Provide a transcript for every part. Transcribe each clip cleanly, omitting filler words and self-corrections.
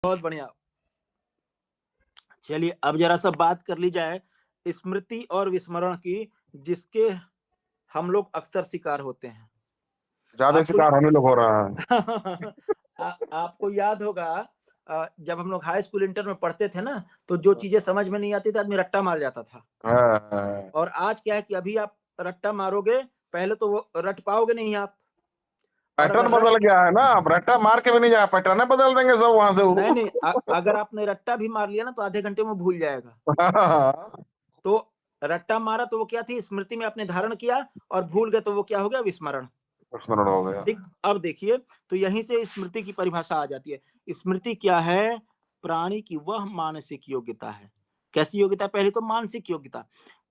बहुत बढ़िया। चलिए अब जरा सा बात कर ली जाए स्मृति और विस्मरण की, जिसके हम लोग अक्सर शिकार होते हैं। ज्यादा आपको शिकार हम ही लोग हो रहा है। आपको याद होगा जब हम लोग हाई स्कूल इंटर में पढ़ते थे ना, तो जो चीजें समझ में नहीं आती थी आदमी रट्टा मार जाता था। हाँ, और आज क्या है कि अभी आप रट्टा मारोगे, पहले तो वो रट पाओगे नहीं आप, और पैटर्न अगर बदल रट गया है ना, अब रट्टा मार के भी नहीं जाए, पैटर्न बदल देंगे सब वहां से वो। नहीं अगर आपने रट्टा भी मार लिया ना तो आधे घंटे में भूल जाएगा। तो रट्टा मारा तो वो क्या थी, स्मृति में आपने धारण किया, और भूल गए तो वो क्या हो गया, विस्मरण। स्मरण हो गया। ठीक, अब देखिए तो यहीं से स्मृति की परिभाषा आ जाती है। स्मृति क्या है? प्राणी की वह मानसिक योग्यता है। कैसी योग्यता? पहले तो मानसिक योग्यता,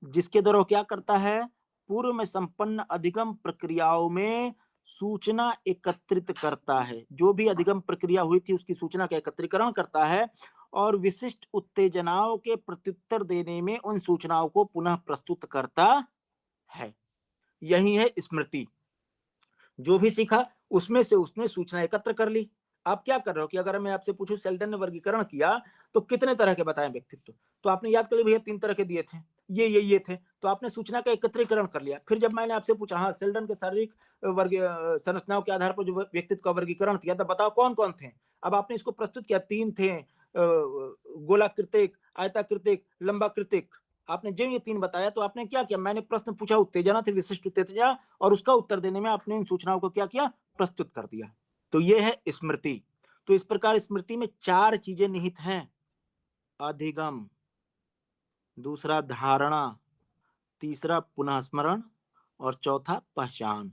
जिसके द्वारा वो क्या करता है, पूर्व में संपन्न अधिगम प्रक्रियाओं में सूचना एकत्रित करता है। जो भी अधिगम प्रक्रिया हुई थी उसकी सूचना का एकत्रीकरण करता है, और विशिष्ट उत्तेजनाओं के प्रत्युत्तर देने में उन सूचनाओं को पुनः प्रस्तुत करता है। यही है स्मृति। जो भी सीखा उसमें से उसने सूचना एकत्र कर ली। आप क्या कर रहे हो कि अगर मैं आपसे पूछूं सेल्डन ने वर्गीकरण किया तो कितने तरह के बताए व्यक्तित्व, तो आपने याद कर लिया भैया 3 तरह के दिए थे, ये थे, तो आपने सूचना का एकत्रीकरण कर लिया। फिर जब मैंने आपसे पूछा हाँ सेल्डन के शारीरिक वर्ग संरचनाओं के आधार पर जो व्यक्तित्व का वर्गीकरण किया तो बताओ कौन कौन थे। अब आपने इसको प्रस्तुत किया, 3 थे, गोलाकृतिक, आयताकृतिक, लंबाकृतिक। आपने जब ये 3 बताया तो आपने क्या किया, मैंने प्रश्न पूछा उत्तेजना थे, विशिष्ट उत्तेजना, और उसका उत्तर देने में आपने इन सूचनाओं को क्या किया, प्रस्तुत कर दिया। तो ये है स्मृति। तो इस प्रकार स्मृति में 4 चीजें निहित हैं। अधिगम, दूसरा धारणा, तीसरा पुनः स्मरण, और चौथा पहचान।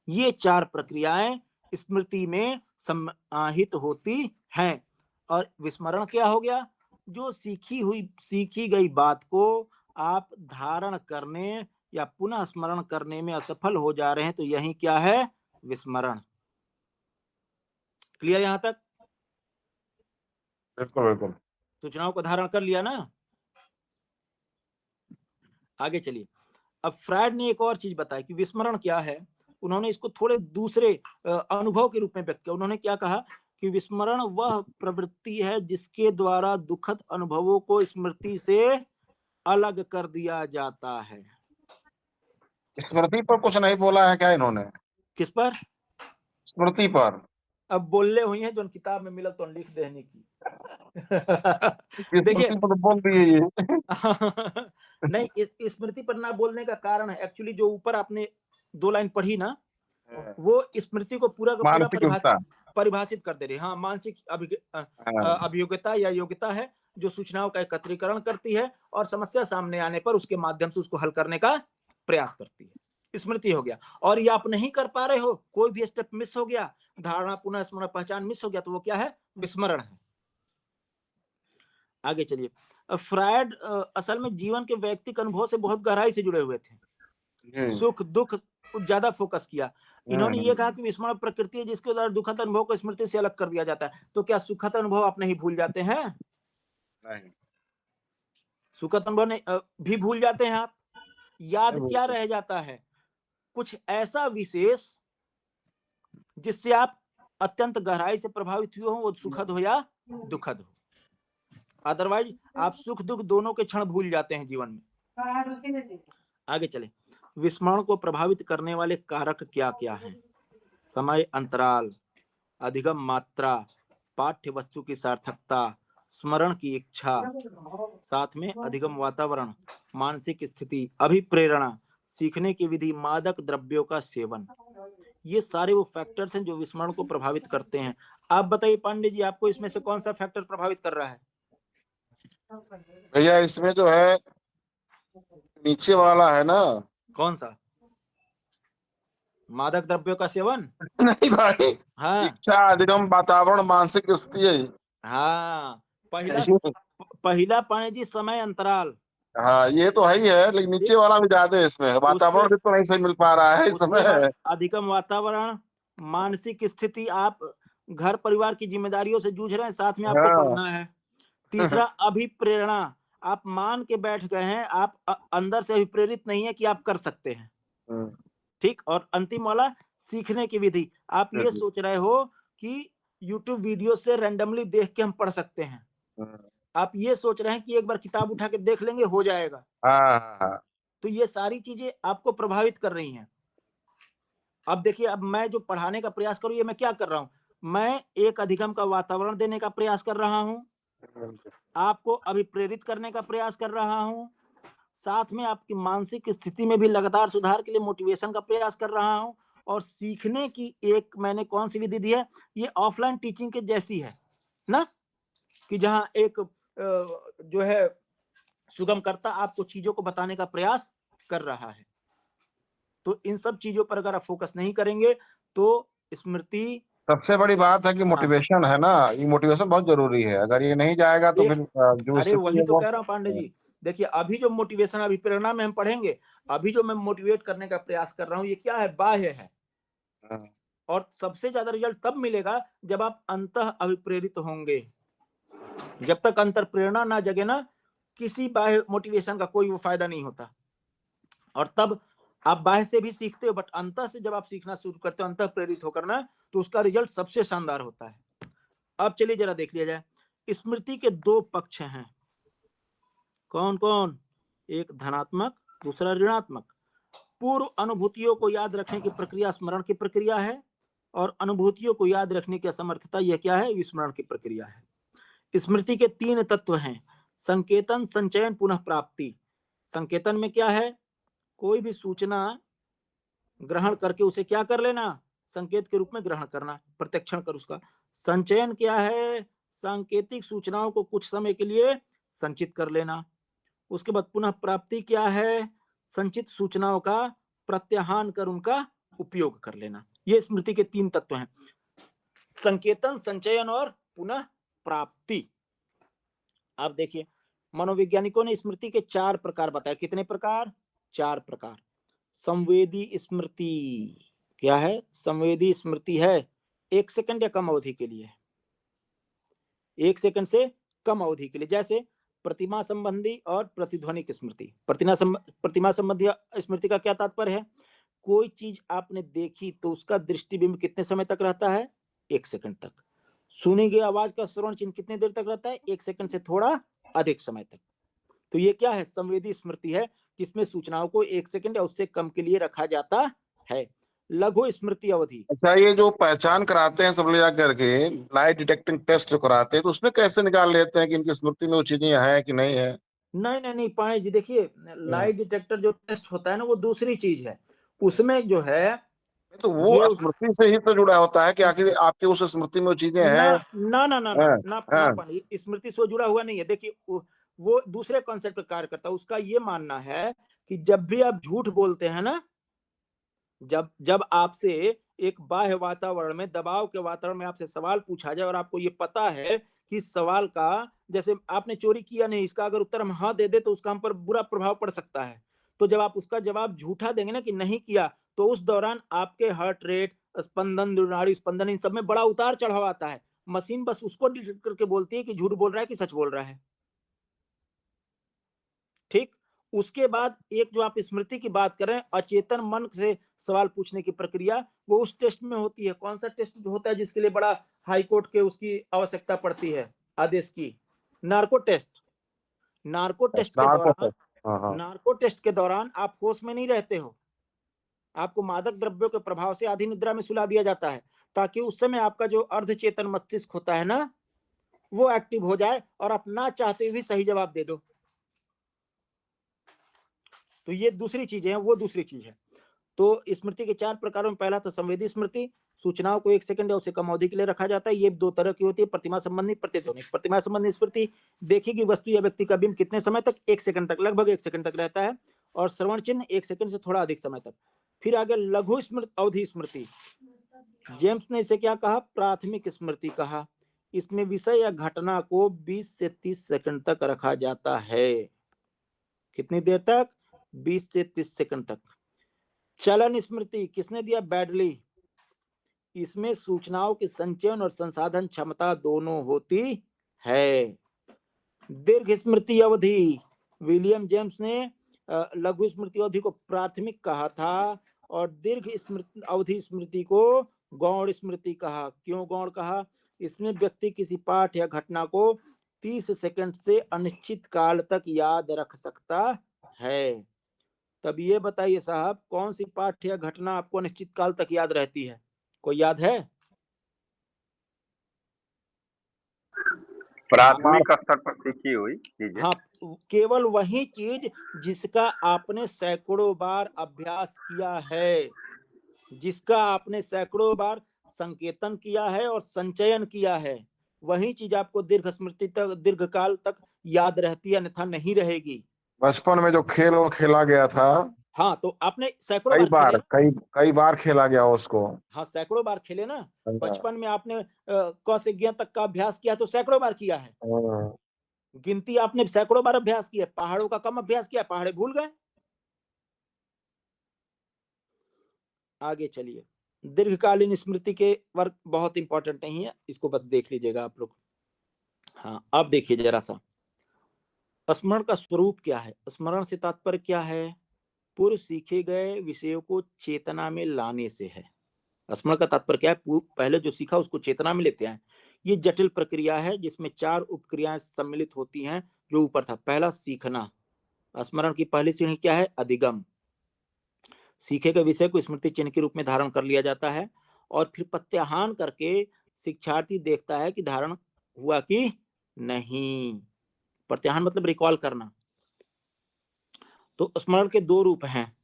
ये 4 प्रक्रियाएं स्मृति में समाहित होती हैं। और विस्मरण क्या हो गया? जो सीखी गई बात को आप धारण करने या पुनः स्मरण करने में असफल हो जा रहे हैं, तो यही क्या है, विस्मरण। क्लियर यहां तक? बिल्कुल बिल्कुल। सूचनाओं को धारण कर लिया ना? आगे चलिए। अब फ्रायड ने एक और चीज बताई कि विस्मरण क्या है। उन्होंने इसको थोड़े दूसरे अनुभव के रूप में व्यक्त किया। उन्होंने क्या कहा कि विस्मरण वह प्रवृत्ति है जिसके द्वारा दुखद अनुभवों को स्मृति से अलग कर दिया जाता है। स्मृति पर कुछ नहीं बोला है क्या इन्होंने? किस पर? स्मृति पर। अब बोलने हुई है जो किताब में मिला तो लिख देने की। देखिए स्मृति पर तो बोल दिए ये। नहीं, स्मृति पर ना बोलने का कारण है एक्चुअली जो ऊपर आपने 2 लाइन पढ़ी ना, वो स्मृति को पूरा का पूरा मानसिक युक्ता। परिभाषित कर दे रही है। हाँ, मानसिक हाँ, अभियोग्यता या योग्यता है जो सूचनाओं का एकत्रीकरण करती है और समस्या सामने आने पर उसके माध्यम से उसको हल करने का प्रयास करती है। स्मृति हो गया। और ये आप नहीं कर पा रहे हो, कोई भी स्टेप मिस हो गया, धारणा, पुनः स्मरण, पहचान मिस हो गया, तो वो क्या है, विस्मरण है। आगे चलिए। फ्रायड असल में जीवन के व्यक्तिगत अनुभव से बहुत गहराई से जुड़े हुए थे। जी। सुख दुख ज्यादा फोकस किया। इन्होंने ये कहा हम्म। कि विस्मरण प्रकृति है जिसके द्वारा दुखद अनुभव को स्मृति से अलग कर दिया जाता है। तो क्या सुखद अनुभव आप नहीं भूल जाते हैं? नहीं सुखद अनुभव भी भूल जाते हैं आप? याद नहीं क्या बोलते। रह जाता है? कुछ ऐसा विशेष जिससे आप अत्यंत गहराई से प्रभावित हुए हो, वो सुखद हो या दुखद हो। अदरवाइज आप सुख दुख दोनों के क्षण भूल जाते हैं जीवन में। आगे चले। विस्मरण को प्रभावित करने वाले कारक क्या क्या हैं? समय अंतराल, अधिगम मात्रा, पाठ्य वस्तु की सार्थकता, स्मरण की इच्छा, साथ में अधिगम वातावरण, मानसिक स्थिति, अभिप्रेरणा, सीखने की विधि, मादक द्रव्यों का सेवन। ये सारे वो फैक्टर्स हैं जो विस्मरण को प्रभावित करते हैं। आप बताइए पांडे जी, आपको इसमें से कौन सा फैक्टर प्रभावित कर रहा है? भैया इसमें जो है नीचे वाला है ना। कौन सा? मादक द्रव्यों का सेवन? नहीं भाई। हाँ इच्छा, अधिगम, वातावरण, मानसिक स्थिति है। हाँ। पहला ये- पहला पांडे जी समय अंतराल। हाँ, ये तो है ही है, लेकिन नीचे ठीक, वाला भी ज्यादा है, इसमें उसके वातावरण भी तो नहीं सही मिल पा रहा है इस उसके बाद समय। अधिगम वातावरण, मानसिक स्थिति, आप घर परिवार की जिम्मेदारियों से जूझ रहे हैं, साथ में आपको हाँ। पढ़ना है। तीसरा अभिप्रेरणा, आप मान के बैठ गए हैं, आप अंदर से अभिप्रेरित नहीं है कि आप कर सकते हैं। ठीक, और अंतिम वाला सीखने की विधि, आप ये सोच रहे हो कि यूट्यूब वीडियो से रैंडमली देख के हम पढ़ सकते हैं। आप ये सोच रहे हैं कि एक बार किताब उठा के देख लेंगे हो जाएगा, हाँ हाँ हाँ। तो ये सारी चीजें आपको प्रभावित कर रही हैं। अब देखिए, अब मैं जो पढ़ाने का प्रयास करूँ, ये मैं क्या कर रहा हूँ, मैं एक अधिगम का वातावरण देने का प्रयास कर रहा हूँ, आपको अभिप्रेरित करने का प्रयास कर रहा हूँ, साथ में आपकी मानसिक स्थिति में भी लगातार सुधार के लिए मोटिवेशन का प्रयास कर रहा हूँ, और सीखने की एक मैंने कौन सी विधि दी है, ये ऑफलाइन टीचिंग के जैसी है ना, कि जहाँ एक जो है सुगमकर्ता आपको चीजों को बताने का प्रयास कर रहा है। तो इन सब चीजों पर अगर आप फोकस नहीं करेंगे तो स्मृति, सबसे बड़ी बात है कि हाँ, मोटिवेशन है ना, ये मोटिवेशन बहुत जरूरी है। अगर ये नहीं जाएगा तो एक, फिर जो अरे स्थिति वही है तो वो। कह रहा हूँ पांडे जी। देखिए, अभी जो मोटिवेशन, अभी प्रेरणा में हम पढ़ेंगे, अभी जो मैं मोटिवेट करने का प्रयास कर रहा हूँ, ये क्या है, बाह्य है। हाँ, और सबसे ज्यादा रिजल्ट तब मिलेगा जब आप अंतः अभिप्रेरित होंगे। जब तक अंतर प्रेरणा ना जगे ना, किसी बाह्य मोटिवेशन का कोई वो फायदा नहीं होता। और तब आप बाह्य से भी सीखते हो, बट अंतः से जब आप सीखना शुरू करते हो, अंतः प्रेरित होकर ना, तो उसका रिजल्ट सबसे शानदार होता है। अब चलिए जरा देख लिया जाए, स्मृति के दो पक्ष हैं। कौन कौन? एक धनात्मक, दूसरा ऋणात्मक। पूर्व अनुभूतियों को याद रखने की प्रक्रिया स्मरण की प्रक्रिया है, और अनुभूतियों को याद रखने की असमर्थता, यह क्या है, विस्मरण की प्रक्रिया है। स्मृति के तीन तत्व हैं: संकेतन, संचयन, पुनः प्राप्ति। संकेतन में क्या है, कोई भी सूचना ग्रहण करके उसे क्या कर लेना, संकेत के रूप में ग्रहण करना, प्रत्यक्षण कर उसका। संचयन क्या है, सांकेतिक सूचनाओं को कुछ समय के लिए संचित कर लेना। उसके बाद पुनः प्राप्ति क्या है, संचित सूचनाओं का प्रत्याहान कर उनका उपयोग कर लेना। ये स्मृति के तीन तत्व हैं: संकेतन, संचयन और पुनः प्राप्ति। आप देखिए, मनोवैज्ञानिकों ने स्मृति के चार प्रकार बताए। कितने प्रकार? चार प्रकार। संवेदी स्मृति क्या है? संवेदी स्मृति है 1 सेकंड या कम अवधि के लिए, 1 सेकंड से कम अवधि के लिए। जैसे प्रतिमा संबंधी और प्रतिध्वनिक स्मृति। प्रतिमा संबंधी स्मृति का क्या तात्पर्य है? कोई चीज आपने देखी तो उसका दृष्टिबिंब कितने समय तक रहता है? 1 सेकंड तक। सुनी गई आवाज का श्रवण चिन्ह कितनी देर तक रहता है? 1 सेकंड से थोड़ा अधिक समय तक। तो ये क्या है? संवेदी स्मृति है, जिसमें सूचनाओं को 1 सेकंड या उससे कम के लिए रखा जाता है। लघु स्मृति अवधि। अच्छा, ये जो पहचान कराते हैं सब ले जा करके, लाइट डिटेक्टिंग टेस्ट जो कराते हैं, तो उसमें कैसे निकाल लेते हैं कि इनकी स्मृति में वो चीजें हैं कि नहीं है? नहीं नहीं नहीं पाए जी, देखिए, हम्म। लाइट डिटेक्टर जो टेस्ट होता है ना, वो दूसरी चीज है। उसमें जो है, तो ये वो स्मृति से ही तो जुड़ा होता है कि आखिर आपकी उस स्मृति में वो चीजें ना हैं। ना ना ना ना हाँ, ना ना हाँ। पानी, स्मृति से जुड़ा हुआ नहीं है। देखिए, वो दूसरे कॉन्सेप्ट पर कार्य करता है। उसका ये मानना है कि जब भी आप झूठ बोलते हैं ना, जब जब आपसे एक बाह्य वातावरण में, दबाव के वातावरण में आपसे सवाल पूछा जाए, और आपको ये पता है कि इस सवाल का, जैसे आपने चोरी किया नहीं, इसका अगर उत्तर हम हाँ दे दे तो उसका हम पर बुरा प्रभाव पड़ सकता है। तो जब आप उसका जवाब झूठा देंगे ना कि नहीं किया, तो उस दौरान आपके हार्ट रेट, स्पंदन, नाड़ी स्पंदन, इन सब में बड़ा उतार चढ़ाव आता है। मशीन बस उसको डिटेक्ट करके बोलती है कि झूठ बोल रहा है कि सच बोल रहा है। ठीक। उसके बाद एक जो आप स्मृति की बात कर रहे हैं, अचेतन मन से सवाल पूछने की प्रक्रिया, वो उस टेस्ट में होती है। कौन सा टेस्ट जो होता है जिसके लिए बड़ा हाई कोर्ट के उसकी आवश्यकता पड़ती है, आदेश की? Narco test. नार्को टेस्ट के नार्को दौरान, टेस्ट। हाँ हाँ। नार्को टेस्ट के दौरान आप होश में नहीं रहते हो। आपको मादक द्रव्यों के प्रभाव से आधी निद्रा में सुला दिया जाता है, ताकि उस समय आपका जो अर्धचेतन मस्तिष्क होता है ना, वो एक्टिव हो जाए और आप ना चाहते हुए भी सही जवाब दे दो। तो ये दूसरी चीजें हैं, वो दूसरी चीज है। तो स्मृति के चार प्रकारों में पहला था संवेदी स्मृति। सूचनाओं को 1 सेकंड या उससे कम अवधि के लिए रखा जाता है। ये दो तरह की होती है: प्रतिमा संबंधी, प्रतिध्वनिक। प्रतिमा संबंधी स्मृति, देखी गई वस्तु या व्यक्ति का बिंब कितने समय तक? 1 सेकंड तक, लगभग 1 सेकंड तक रहता है, और श्रवण चिन्ह 1 सेकंड से थोड़ा अधिक समय तक। फिर आगे लघु अवधि स्मृति। जेम्स ने इसे क्या कहा? प्राथमिक स्मृति कहा। इसमें विषय या घटना को 20 से 30 सेकंड तक रखा जाता है। कितनी देर तक? 20 से 30 सेकंड तक। चलन स्मृति किसने दिया? बैडली। इसमें सूचनाओं के संचयन और संसाधन क्षमता दोनों होती है। दीर्घ स्मृति अवधि, विलियम जेम्स ने लघु स्मृति अवधि को प्राथमिक कहा था, और दीर्घ स्मृति अवधि स्मृति को गौण स्मृति कहा। क्यों गौण कहा? इसमें व्यक्ति किसी पाठ या घटना को 30 सेकंड से अनिश्चित काल तक याद रख सकता है। तब ये बताइए साहब, कौन सी पाठ या घटना आपको अनिश्चित काल तक याद रहती है? कोई याद है? प्राथमिक स्तर पर सीखी हुई चीजें। हाँ, केवल वही चीज जिसका आपने सैकड़ों बार अभ्यास किया है, जिसका आपने सैकड़ों बार संकेतन किया है और संचयन किया है, वही चीज आपको दीर्घ स्मृति तक, दीर्घ काल तक याद रहती है, अन्यथा नहीं रहेगी। बचपन में जो खेल वो खेला गया था, हाँ, तो आपने सैकड़ों कई बार खेले। बार कई कई बार खेला गया उसको। हाँ, सैकड़ों बार खेले ना। हाँ, बचपन में आपने क से ज्ञ तक का अभ्यास किया तो सैकड़ों बार किया है। हाँ। गिनती आपने सैकड़ों बार अभ्यास किया, पहाड़ों का कम अभ्यास किया, पहाड़े भूल गए। आगे चलिए, दीर्घकालीन स्मृति के वर्ग बहुत इंपॉर्टेंट नहीं है, इसको बस देख लीजिएगा आप लोग। हाँ, अब देखिए जरा सा, स्मरण का स्वरूप क्या है? स्मरण से तात्पर्य क्या है? पूर्व सीखे गए विषयों को चेतना में लाने से है। स्मरण का तात्पर्य क्या है? पहले जो सीखा उसको चेतना में लेते हैं। ये जटिल प्रक्रिया है जिसमें 4 उपक्रियाएं सम्मिलित होती हैं, जो ऊपर था। पहला सीखना। स्मरण की पहली सीढ़ी क्या है? अधिगम। सीखे गए विषय को स्मृति चिन्ह के रूप में धारण कर लिया जाता है और फिर प्रत्याहान करके शिक्षार्थी देखता है कि धारण हुआ कि नहीं। प्रत्याहान मतलब रिकॉल करना। तो स्मरण के 2 रूप हैं,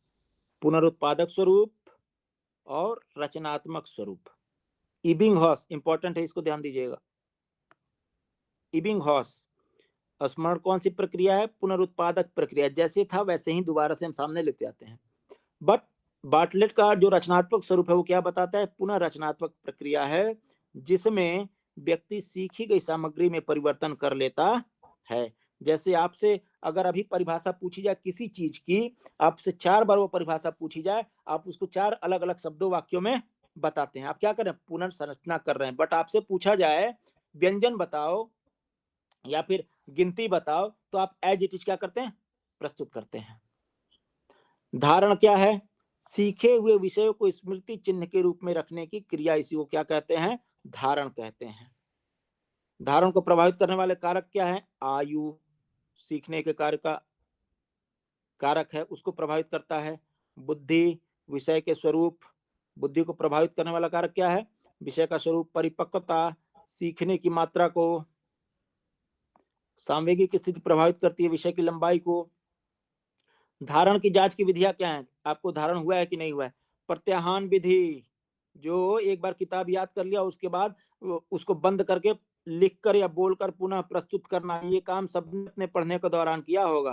पुनरुत्पादक स्वरूप और रचनात्मक स्वरूप। इबिंगहॉस इंपॉर्टेंट है, इसको ध्यान दीजिएगा। इबिंगहॉस, स्मरण कौन सी प्रक्रिया है? पुनरुत्पादक प्रक्रिया। जैसे था वैसे ही दोबारा से हम सामने लेते आते हैं। बट बार्टलेट का जो रचनात्मक स्वरूप है वो क्या बताता है? पुनः रचनात्मक प्रक्रिया है जिसमें व्यक्ति सीखी गई सामग्री में परिवर्तन कर लेता है। जैसे आपसे अगर अभी परिभाषा पूछी जाए किसी चीज की, आपसे 4 बार वो परिभाषा पूछी जाए, आप उसको 4 अलग अलग शब्दों वाक्यों में बताते हैं। आप क्या कर रहे हैं? पुनर्संरचना कर रहे हैं। बट आपसे पूछा जाए व्यंजन बताओ या फिर गिनती बताओ, तो आप एज इट इज क्या करते हैं? प्रस्तुत करते हैं। धारण क्या है? सीखे हुए विषयों को स्मृति चिन्ह के रूप में रखने की क्रिया, इसी को क्या कहते हैं? धारण कहते हैं। धारण को प्रभावित करने वाले कारक क्या है? आयु सीखने के कार्य का कारक है, उसको प्रभावित करता है। बुद्धि, विषय के स्वरूप, बुद्धि को प्रभावित करने वाला कारक क्या है? विषय का स्वरूप। परिपक्वता, सीखने की मात्रा को। सांवेगिक स्थिति प्रभावित करती है विषय की लंबाई को। धारण की जांच की विधियां क्या है? आपको धारण हुआ है कि नहीं हुआ है? प्रत्याहान विधि, जो एक बार किताब याद कर लिया उसके बाद उसको बंद करके लिखकर या बोलकर पुनः प्रस्तुत करना, ये काम सबने अपने पढ़ने के दौरान किया होगा।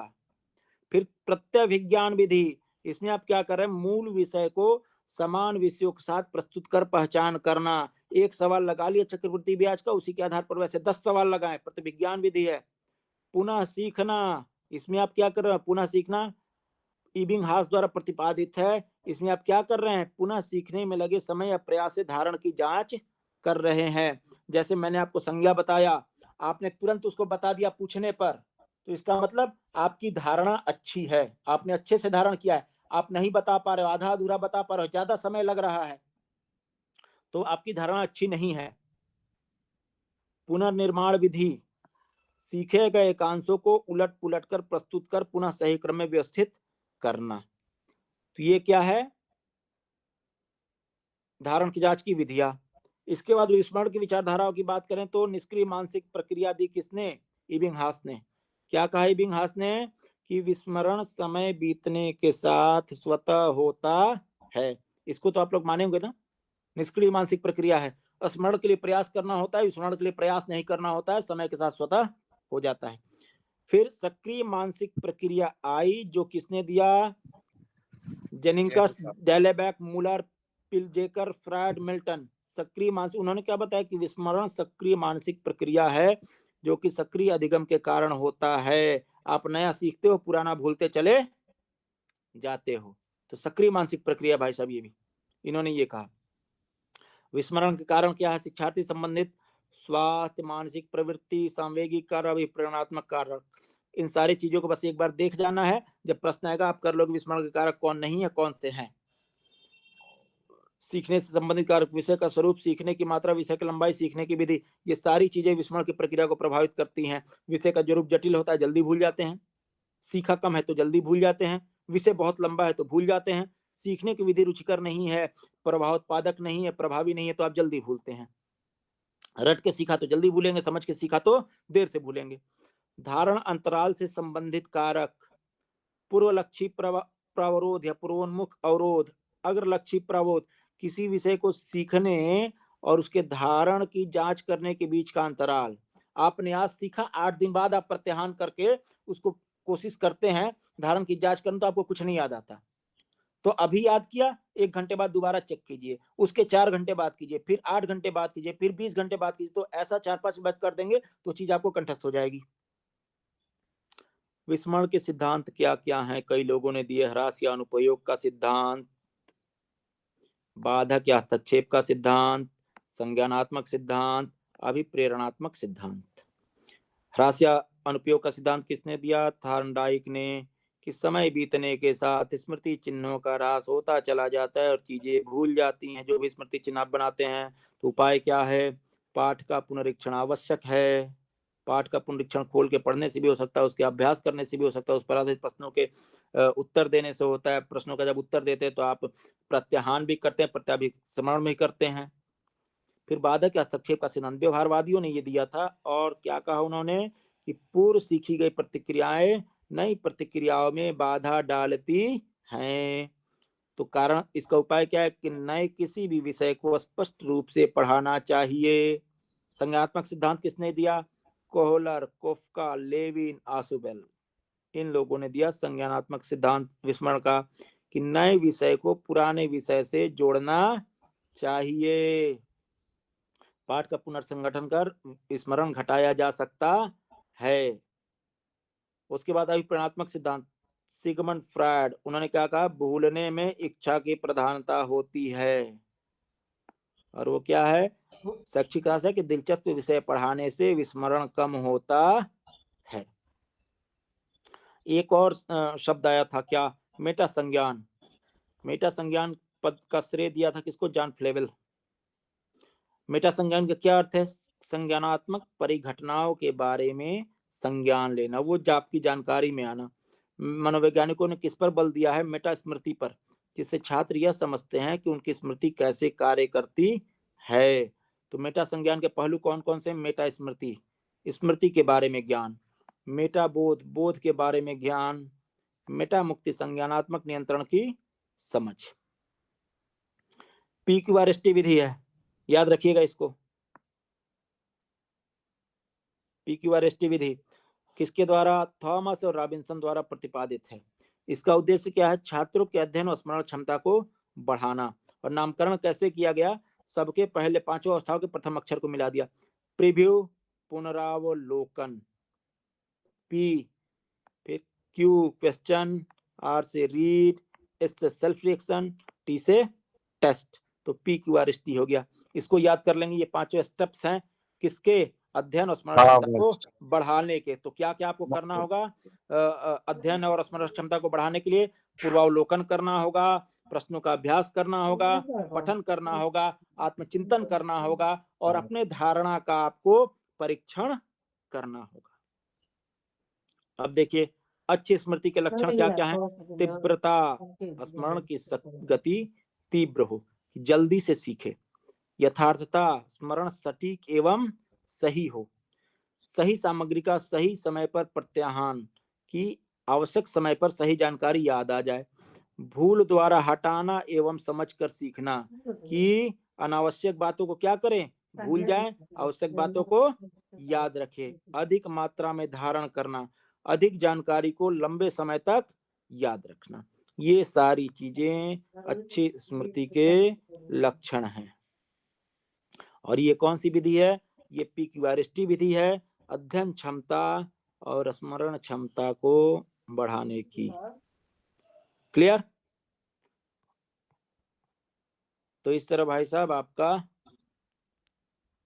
फिर प्रत्यभिज्ञान विधि, इसमें आप क्या कर रहे हैं? मूल विषय को समान विषयों के साथ प्रस्तुत कर पहचान करना। एक सवाल लगा लिया चक्रवृद्धि ब्याज का, उसी के आधार पर वैसे 10 सवाल लगाएं, प्रत्यभिज्ञान विधि है। पुनः सीखना, इसमें आप क्या कर रहे हैं? पुनः सीखना इबिंगहॉस द्वारा प्रतिपादित है। इसमें आप क्या कर रहे हैं? पुनः सीखने में लगे समय या प्रयास से धारण की जांच कर रहे हैं। जैसे मैंने आपको संज्ञा बताया, आपने तुरंत उसको बता दिया पूछने पर, तो इसका मतलब आपकी धारणा अच्छी है, आपने अच्छे से धारण किया है। आप नहीं बता पा रहे हो, आधा अधूरा बता पा रहे हो, ज्यादा समय लग रहा है, तो आपकी धारणा अच्छी नहीं है। पुनर्निर्माण विधि, सीखे गए एकांशों को उलट पुलट कर प्रस्तुत कर पुनः सही क्रम में व्यवस्थित करना। तो ये क्या है? धारण की जांच की विधियां। इसके बाद विस्मरण की विचारधाराओं की बात करें तो निष्क्रिय मानसिक प्रक्रिया दी किसने? इबिंगहॉस ने। क्या कहा इबिंगहॉस ने? कि विस्मरण समय बीतने के साथ स्वतः होता है। इसको तो आप लोग मानेंगे ना? निष्क्रिय मानसिक प्रक्रिया है, स्मरण के लिए प्रयास करना होता है, विस्मरण के लिए प्रयास नहीं करना होता है, समय के साथ स्वतः हो जाता है। फिर सक्रिय मानसिक प्रक्रिया आई, जो किसने दिया? जेनिंगस, डेलेबैक, मुलर, पिलजेकर, फ्रायड, मिल्टन। सक्रिय मानसिक, उन्होंने क्या बताया कि विस्मरण सक्रिय मानसिक प्रक्रिया है जो कि सक्रिय अधिगम के कारण होता है। आप नया सीखते हो, पुराना भूलते चले जाते हो। तो सक्रिय मानसिक प्रक्रिया भाई साहब, ये भी इन्होंने ये कहा। विस्मरण के कारण क्या है? शिक्षार्थी संबंधित स्वास्थ्य, मानसिक प्रवृत्ति, सांवेगिक कारक, अभिप्रेरणात्मक कारक। इन सारी चीजों को बस एक बार देख जाना है, जब प्रश्न आएगा आप कर लोगे विस्मरण के कारक कौन नहीं है, कौन से हैं। सीखने से संबंधित कारक, विषय का स्वरूप, सीखने की मात्रा, विषय की लंबाई, सीखने की विधि, ये सारी चीजें विस्मरण की प्रक्रिया को प्रभावित करती हैं। विषय का स्वरूप जटिल होता है, जल्दी भूल जाते हैं। सीखा कम है तो जल्दी भूल जाते हैं। विषय बहुत लंबा है तो भूल जाते हैं। सीखने की विधि रुचिकर नहीं है, प्रभावोत्पादक नहीं है, प्रभावी नहीं है तो आप जल्दी भूलते हैं। रट के सीखा तो जल्दी भूलेंगे, समझ के सीखा तो देर से भूलेंगे। धारण अंतराल से संबंधित कारक, पूर्वलक्षी प्रवरोध या पूर्वोन्मुख अवरोध, अग्रलक्षी प्रवोध, किसी विषय को सीखने और उसके धारण की जांच करने के बीच का अंतराल। आपने आज सीखा, 8 दिन बाद आप प्रत्याहान करके उसको कोशिश करते हैं धारण की जांच करने, तो आपको कुछ नहीं याद आता। तो अभी याद किया, 1 घंटे बाद दोबारा चेक कीजिए, उसके 4 घंटे बाद कीजिए, फिर 8 घंटे बाद कीजिए, फिर 20 घंटे बाद कीजिए। तो ऐसा 4-5 बार कर देंगे तो चीज आपको कंठस्थ हो जाएगी। विस्मरण के सिद्धांत क्या क्या हैं? कई लोगों ने दिए। ह्रास या अनुपयोग का सिद्धांत, बाधक या हस्तक्षेप का सिद्धांत, संज्ञानात्मक सिद्धांत, अभिप्रेरणात्मक सिद्धांत। ह्रास या अनुपयोग का सिद्धांत किसने दिया? थार्नडाइक ने, कि समय बीतने के साथ स्मृति चिन्हों का ह्रास होता चला जाता है और चीजें भूल जाती हैं। जो भी स्मृति चिन्ह आप बनाते हैं, तो उपाय क्या है? पाठ का पुनरीक्षण आवश्यक है। पाठ का पुनरीक्षण खोल के पढ़ने से भी हो सकता है, उसके अभ्यास करने से भी हो सकता है, उस पर आधारित प्रश्नों के उत्तर देने से होता है। प्रश्नों का जब उत्तर देते हैं तो आप प्रत्याहान भी करते हैं, प्रत्याभिस्मरण भी करते हैं। फिर बाधक या हस्तक्षेप का सिद्धांत, व्यवहारवादियों ने ये दिया था। और क्या कहा उन्होंने? कि पूर्व सीखी गई प्रतिक्रियाएं नई प्रतिक्रियाओं में बाधा डालती हैं। तो कारण, इसका उपाय क्या है? कि नए किसी भी विषय को स्पष्ट रूप से पढ़ाना चाहिए। संज्ञानात्मक सिद्धांत किसने दिया? कोहलर, कोफ्का, लेविन, आसुबेल, इन लोगों ने दिया संज्ञानात्मक सिद्धांत विस्मरण का, कि नए विषय को पुराने विषय से जोड़ना चाहिए। पाठ का पुनर्संगठन कर स्मरण घटाया जा सकता है। उसके बाद अभिप्रेरणात्मक सिद्धांत, सिगमंड फ्रायड, उन्होंने क्या कहा? भूलने में इच्छा की प्रधानता होती है। और वो क्या है? शैक्षिक है कि दिलचस्प विषय पढ़ाने से विस्मरण कम होता है। एक और शब्द आया था, क्या? मेटा संज्ञान। मेटा संज्ञान पद का श्रेय दिया था किसको? John Flavell. मेटा संज्ञान का क्या अर्थ है? संज्ञानात्मक परिघटनाओं के बारे में संज्ञान लेना, वो आपकी जानकारी में आना। मनोवैज्ञानिकों ने किस पर बल दिया है? मेटा स्मृति पर, जिससे छात्र यह समझते हैं कि उनकी स्मृति कैसे कार्य करती है। तो मेटा संज्ञान के पहलू कौन कौन से? मेटा स्मृति, स्मृति के बारे में ज्ञान। मेटा बोध, बोध के बारे में ज्ञान। मेटा मुक्ति, संज्ञानात्मक नियंत्रण की समझ। PQRST विधि है, याद रखिएगा इसको। PQRST विधि किसके द्वारा? थॉमस और रॉबिन्सन द्वारा प्रतिपादित है। इसका उद्देश्य क्या है? छात्रों के अध्ययन और स्मरण क्षमता को बढ़ाना। और नामकरण कैसे किया गया? सबके पहले 5 अवस्थाओं के प्रथम अक्षर को मिला दिया। प्रीव्यू, पुनरावलोकन। P, फिर Q क्वेश्चन, R से रीड, S से सेल्फ रिएक्शन, T से टेस्ट। तो PQRST हो गया। इसको याद कर लेंगे। ये 5 स्टेप्स हैं किसके? अध्ययन और स्मरण क्षमता को बढ़ाने के। तो क्या क्या आपको करना होगा अध्ययन और स्मरण क्षमता को बढ़ाने के लिए? पूर्वावलोकन करना होगा, प्रश्नों का अभ्यास करना होगा, पठन करना होगा, आत्मचिंतन करना होगा और अपने धारणा का आपको परीक्षण करना होगा। अब देखिए अच्छी स्मृति के लक्षण क्या क्या हैं? तीव्रता, स्मरण की गति तीव्र हो, जल्दी से सीखे। यथार्थता, स्मरण सटीक एवं सही हो। सही सामग्री का सही समय पर प्रत्याहान, की आवश्यक समय पर सही जानकारी याद आ जाए। भूल द्वारा हटाना एवं समझकर सीखना, कि अनावश्यक बातों को क्या करें? भूल जाएं, आवश्यक बातों को याद रखें। अधिक मात्रा में धारण करना, अधिक जानकारी को लंबे समय तक याद रखना। ये सारी चीजें अच्छी स्मृति के लक्षण हैं। और ये कौन सी विधि है? ये PQRST विधि है, अध्ययन क्षमता और स्मरण क्षमता को बढ़ाने की। क्लियर? तो इस तरह भाई साहब आपका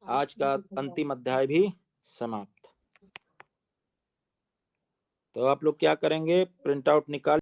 आज का अंतिम अध्याय भी समाप्त। तो आप लोग क्या करेंगे? प्रिंट आउट निकाल